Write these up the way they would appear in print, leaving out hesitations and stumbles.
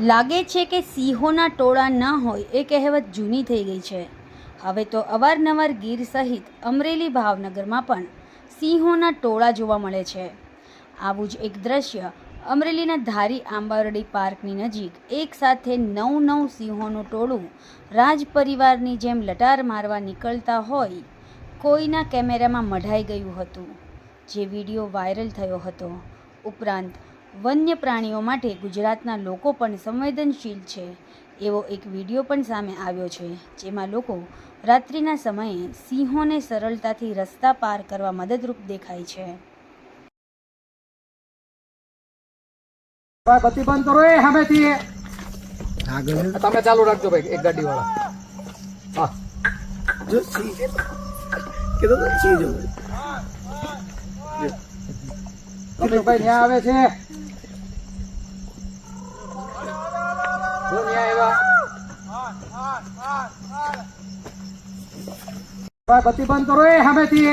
લાગે છે કે સિંહોના ટોળા ન હોય એ કહેવત જૂની થઈ ગઈ છે. હવે તો અવારનવાર ગીર સહિત અમરેલી, ભાવનગરમાં પણ સિંહોના ટોળા જોવા મળે છે. આવું જ એક દ્રશ્ય અમરેલીના ધારી આંબારડી પાર્કની નજીક એક સાથે 9 સિંહોનું ટોળું રાજ પરિવારની જેમ લટાર મારવા નીકળતા હોય કોઈના કેમેરામાં મઢાઈ ગયું હતું, જે વિડીયો વાયરલ થયો હતો. ઉપરાંત વન્ય પ્રાણીઓ માટે ગુજરાતના લોકો પણ સંવેદનશીલ છે એવો એક વિડીયો પણ સામે આવ્યો છે, જેમાં લોકો રાત્રિના સમયે સિંહોને સરળતાથી રસ્તા પાર કરવા મદદરૂપ દેખાય છે. બત્તી બંધ કરો એ સામેથી આગળ તમે ચાલુ રાખજો ભાઈ. એક ગાડી વાળા હા જો સી કીધું તો સી જો તમે ભાઈ ન્યા આવે છે જો ન્યા આવ્યા બત્તી બંધ કરો એ સામેથી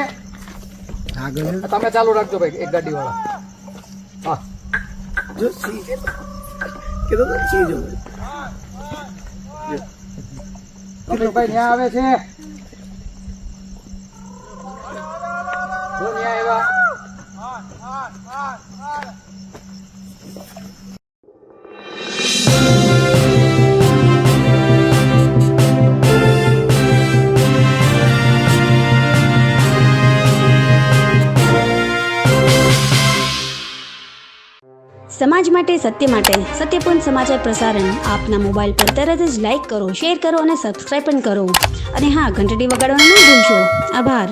આગળ તમે ચાલુ રાખજો ભાઈ. એક ગાડી વાળા હા જો સી કીધું તો સી જો તમે ભાઈ ન્યા આવે છે જો ન્યા આવ્યા સમાજ માટે, સત્ય માટે, સત્યપૂર્ણ સમાચાર પ્રસારણ આપના મોબાઈલ પર તરત જ લાઈક કરો, શેર કરો અને સબસ્ક્રાઈબ પણ કરો. અને હા, ઘંટડી વગાડવાનું ન ભૂલશો. આભાર.